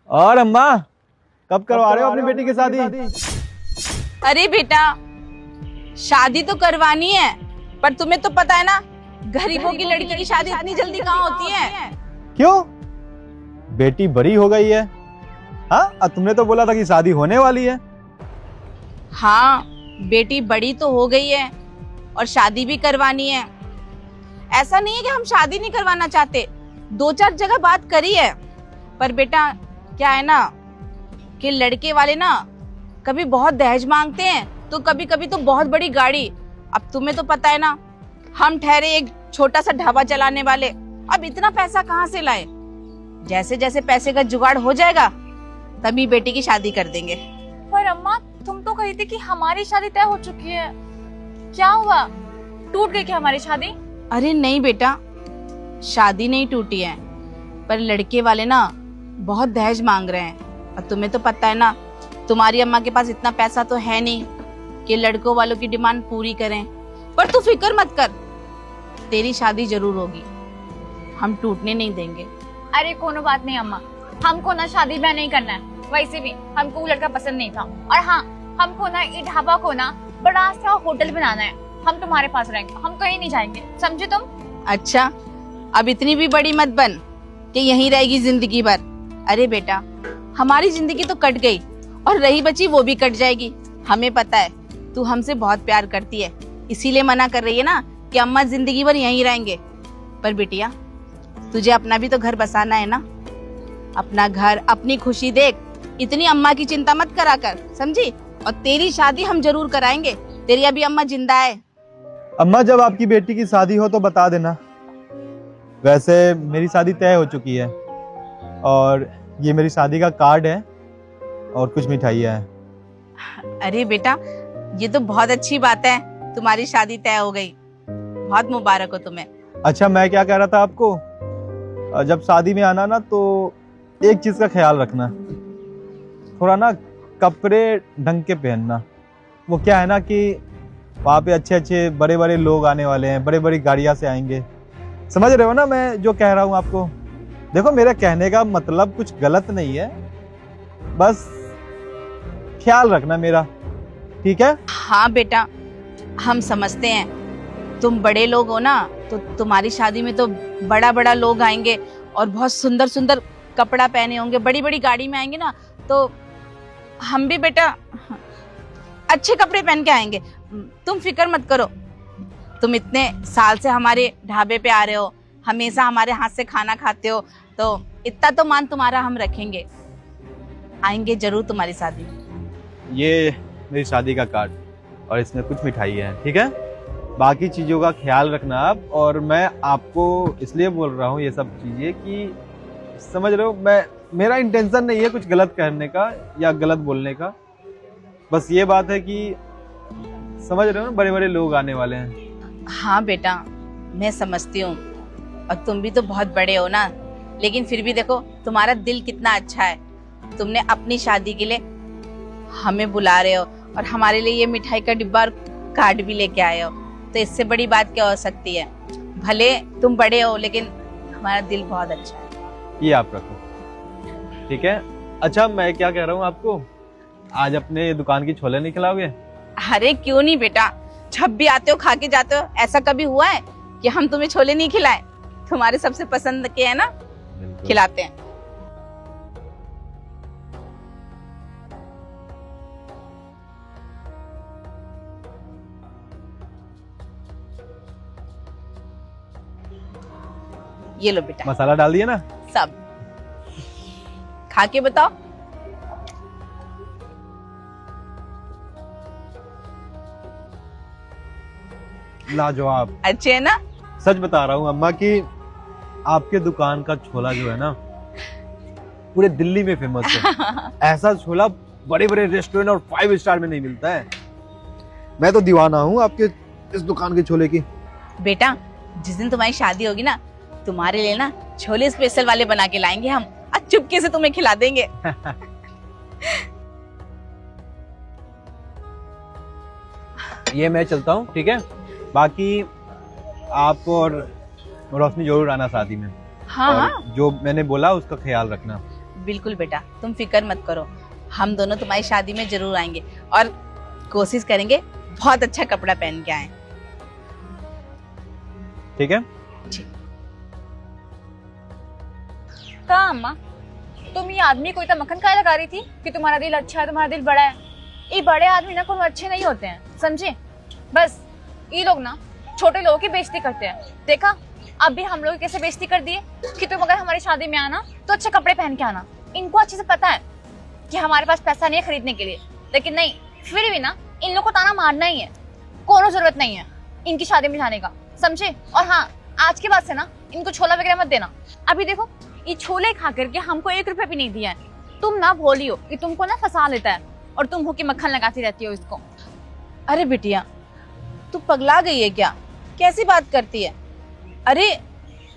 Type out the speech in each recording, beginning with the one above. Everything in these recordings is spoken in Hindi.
और अम्मा कब करवा रहे हो अपनी बेटी की शादी? अरे बेटा, शादी तो करवानी है, पर तुम्हें तो पता है ना, गरीबों की लड़की की शादी इतनी जल्दी कहाँ होती है। क्यों? बेटी बड़ी हो गई है। हाँ, तुमने तो बोला था कि शादी होने वाली है। हाँ, बेटी बड़ी तो हो गई है और शादी भी करवानी है। ऐसा नहीं है कि हम शादी नहीं करवाना चाहते, 2-4 जगह बात करी है, पर बेटा क्या है ना कि लड़के वाले ना कभी बहुत दहेज मांगते हैं, तो कभी कभी तो बहुत बड़ी गाड़ी। अब तुम्हें तो पता है ना, हम ठहरे एक छोटा सा ढाबा चलाने वाले, अब इतना पैसा कहाँ से लाए। जैसे जैसे पैसे का जुगाड़ हो जाएगा तभी बेटी की शादी कर देंगे। पर अम्मा, तुम तो कही थी कि हमारी शादी तय हो चुकी है, क्या हुआ? टूट गई क्या हमारी शादी? अरे नहीं बेटा, शादी नहीं टूटी है, पर लड़के वाले ना बहुत दहेज मांग रहे हैं। और तुम्हें तो पता है ना, तुम्हारी अम्मा के पास इतना पैसा तो है नहीं कि लड़कों वालों की डिमांड पूरी करें। पर तू फिक्र मत कर, तेरी शादी जरूर होगी, हम टूटने नहीं देंगे। अरे कोनो बात नहीं अम्मा, हमको ना शादी ब्याह नहीं करना है। वैसे भी हमको वो लड़का पसंद नहीं था। और हाँ, हमको ना ये ढाबा को ना बड़ा सा होटल बनाना है। हम तुम्हारे पास रहेंगे, हम कहीं नहीं जाएंगे, समझे तुम? अच्छा, अब इतनी भी बड़ी मत बन कि यहीं रहेगी जिंदगी भर। अरे बेटा, हमारी जिंदगी तो कट गई और रही बची वो भी कट जाएगी। हमें पता है तू हमसे बहुत प्यार करती है, इसीलिए मना कर रही है ना कि अम्मा जिंदगी भर यहीं रहेंगे। पर बिटिया, तुझे अपना भी तो घर बसाना है ना, अपना घर, अपनी खुशी देख। इतनी अम्मा की चिंता मत करा कर, समझी? और तेरी शादी हम जरूर कराएंगे, तेरी अभी अम्मा जिंदा है। अम्मा, जब आपकी बेटी की शादी हो तो बता देना। वैसे मेरी शादी तय हो चुकी है और ये मेरी शादी का कार्ड है और कुछ मिठाइयाँ हैं। अरे बेटा, ये तो बहुत अच्छी बात है, तुम्हारी शादी तय हो गई, बहुत मुबारक हो तुम्हें। अच्छा, मैं क्या कह रहा था आपको, जब शादी में आना ना तो एक चीज का ख्याल रखना, थोड़ा ना कपड़े ढंग के पहनना। वो क्या है ना कि वहाँ पे अच्छे अच्छे बड़े बड़े लोग आने वाले हैं, बड़े बड़ी गाड़ियाँ से आएंगे। समझ रहे हो ना मैं जो कह रहा हूँ आपको? देखो, मेरा कहने का मतलब कुछ गलत नहीं है, बस ख्याल रखना मेरा, ठीक है? हाँ बेटा, हम समझते हैं, तुम बड़े लोग हो ना, तो तुम्हारी शादी में तो बड़ा बड़ा लोग आएंगे और बहुत सुंदर सुंदर कपड़ा पहने होंगे, बड़ी बड़ी गाड़ी में आएंगे ना, तो हम भी बेटा अच्छे कपड़े पहन के आएंगे। तुम फिक्र मत करो, तुम इतने साल से हमारे ढाबे पे आ रहे हो, हमेशा हमारे हाथ से खाना खाते हो, तो इतना तो मान तुम्हारा हम रखेंगे, आएंगे जरूर तुम्हारी शादी में। ये मेरी शादी का कार्ड और इसमें कुछ मिठाई है, ठीक है? बाकी चीज़ों का ख्याल रखना आप। और मैं आपको इसलिए बोल रहा हूँ ये सब चीज़ें कि समझ रहे हो, मेरा इंटेंशन नहीं है कुछ गलत कहने का या गलत बोलने का। बस ये बात है कि समझ रहे हो ना, बड़े बड़े लोग आने वाले हैं। हाँ बेटा, मैं समझती हूँ, और तुम भी तो बहुत बड़े हो ना, लेकिन फिर भी देखो तुम्हारा दिल कितना अच्छा है। तुमने अपनी शादी के लिए हमें बुला रहे हो और हमारे लिए ये मिठाई का डिब्बा और कार्ड भी लेके आए हो, तो इससे बड़ी बात क्या हो सकती है? भले तुम बड़े हो, लेकिन हमारा दिल बहुत अच्छा है। ये आप रखो, ठीक है? अच्छा, मैं क्या कह रहा हूँ आपको, आज अपने दुकान की छोले नहीं खिलाओगे? अरे क्यों नहीं बेटा, जब भी आते हो खा के जाते हो। ऐसा कभी हुआ है कि हम तुम्हें छोले नहीं खिलाए? तुम्हारे सबसे पसंद के है ना, खिलाते हैं। ये लो बेटा, मसाला डाल दिया ना? सब खा के बताओ। लाजवाब। अच्छे है ना? सच बता रहा हूँ अम्मा कि आपके दुकान का छोला जो है ना, पूरे दिल्ली में फेमस है। ऐसा छोला बड़े बड़े रेस्टोरेंट और 5 स्टार में नहीं मिलता है। मैं तो दीवाना हूँ आपके इस दुकान के छोले की। बेटा, जिस दिन तुम्हारी शादी होगी ना, तुम्हारे लिए ना छोले स्पेशल वाले बना के लाएंगे हम, और चुपके से तुम्हें खिला देंगे। ये मैं चलता हूँ, ठीक है? बाकी आप और रोशनी जरूर आना शादी में। हाँ और हाँ, जो मैंने बोला उसका ख्याल रखना। बिल्कुल बेटा, तुम फिक्र मत करो, हम दोनों तुम्हारी शादी में जरूर आएंगे और कोशिश करेंगे बहुत अच्छा कपड़ा पहन के आए। ठीक है। कहाँ अम्मा, तुम ये आदमी को इतना मक्खन काय लगा रही थी कि तुम्हारा दिल अच्छा है, तुम्हारा दिल बड़ा है। ये बड़े आदमी ना कोई अच्छे नहीं होते हैं, समझे? बस ये लोग ना छोटे लोगों की बेइज्जती करते हैं। देखा अब भी हम लोग कैसे बेइज्जती कर दिए कि तुम अगर हमारी शादी में आना तो अच्छे कपड़े पहन के आना। इनको अच्छे से पता है कि हमारे पास पैसा नहीं है खरीदने के लिए, लेकिन नहीं, फिर भी ना इन लोग को ताना मारना ही है। कोनो जरूरत नहीं है इनकी शादी में जाने का, समझे? और हाँ, आज के बाद से ना इनको छोला वगैरह मत देना। अभी देखो ये छोले खा करके हमको 1 रुपया भी नहीं दिया है। तुम ना भोली हो कि तुमको ना फंसा लेता है और तुम हो के मक्खन लगाती रहती हो इसको। अरे बिटिया, तू पगला गई है क्या? कैसी बात करती है? अरे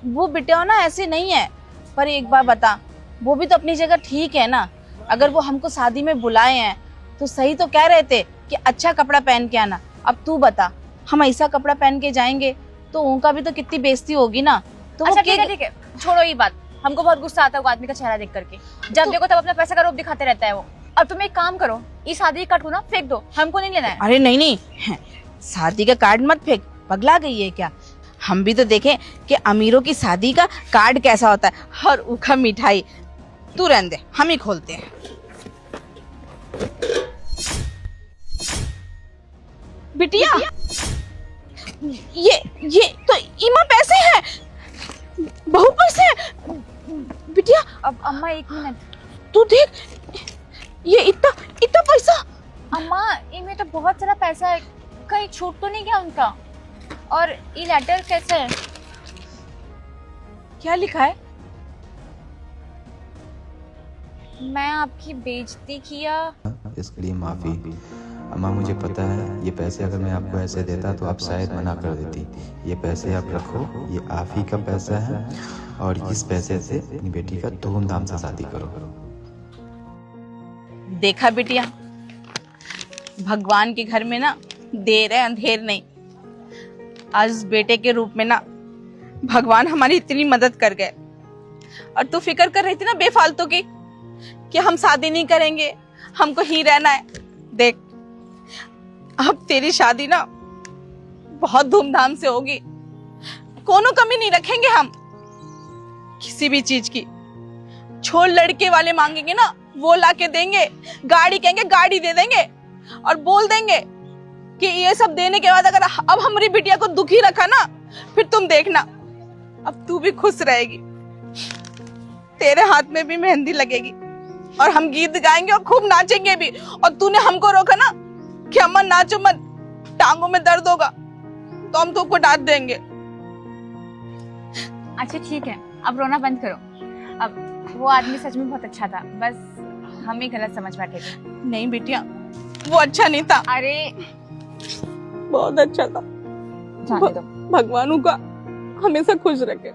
वो बिटिया ना ऐसे नहीं है, पर एक बार बता, वो भी तो अपनी जगह ठीक है ना। अगर वो हमको शादी में बुलाए हैं तो सही तो कह रहे थे कि अच्छा कपड़ा पहन के आना। अब तू बता, हम ऐसा कपड़ा पहन के जाएंगे तो उनका भी तो कितनी बेइज्जती होगी ना। तो अच्छा वो ठीक है, छोड़ो ये बात। हमको बहुत गुस्सा आता है वो आदमी का चेहरा देख करके, जब देखो तब अपना पैसा का रूप दिखाते रहता है वो। अब तुम एक काम करो, इस शादी का कार्ड को ना फेंक दो, हमको नहीं लेना है। अरे नहीं नहीं, शादी का कार्ड मत फेंक, पगला गई है क्या? हम भी तो देखें कि अमीरों की शादी का कार्ड कैसा होता है, और ऊखा मिठाई। तू रहने दे, हम ही खोलते हैं। बिटिया, ये तो इमा पैसे हैं, बहुत पैसे हैं। बिटिया अब अम्मा 1 मिनट, तू देख, ये इतना इतना पैसा। अम्मा इनमें तो बहुत सारा पैसा है, कहीं छूट तो नहीं गया उनका? और ये लेटर कैसे है? क्या लिखा है? मैं आपकी बेइज्जती किया। इसके लिए माफ़ी। अम्मा मुझे पता है ये पैसे अगर मैं आपको ऐसे देता तो आप शायद मना कर देती। ये पैसे आप रखो, ये आप ही का पैसा है और इस पैसे से अपनी बेटी का धूमधाम से शादी करो। देखा बिटिया, भगवान के घर में ना देर है अंधेर नहीं। आज उस बेटे के रूप में ना भगवान हमारी इतनी मदद कर गए, और तू फिक्र कर रही थी ना बेफालतू की कि हम शादी नहीं करेंगे, हमको ही रहना है। देख, अब तेरी शादी ना बहुत धूमधाम से होगी, कोनो कमी नहीं रखेंगे हम किसी भी चीज की। छोड़ लड़के वाले मांगेंगे ना, वो ला के देंगे। गाड़ी कहेंगे, गाड़ी दे देंगे, और बोल देंगे कि ये सब देने के बाद अगर अब हमारी बिटिया को दुखी रखा ना, फिर तुम देखना, अब तू भी खुश रहेगी, तेरे हाथ में भी मेहंदी लगेगी, और हम गीत गाएंगे और खूब नाचेंगे भी। और तूने हमको रोका ना कि अम्मा नाचो मत, टांगों में दर्द होगा, तो हम तुमको डांट देंगे। अच्छा ठीक है, अब रोना बंद करो। अब वो आदमी सच में बहुत अच्छा था, बस हम ही गलत समझ बैठे थे। नहीं बिटिया, वो अच्छा नहीं था, अरे बहुत अच्छा था। जाने दो। भगवान का हमेशा खुश रखे।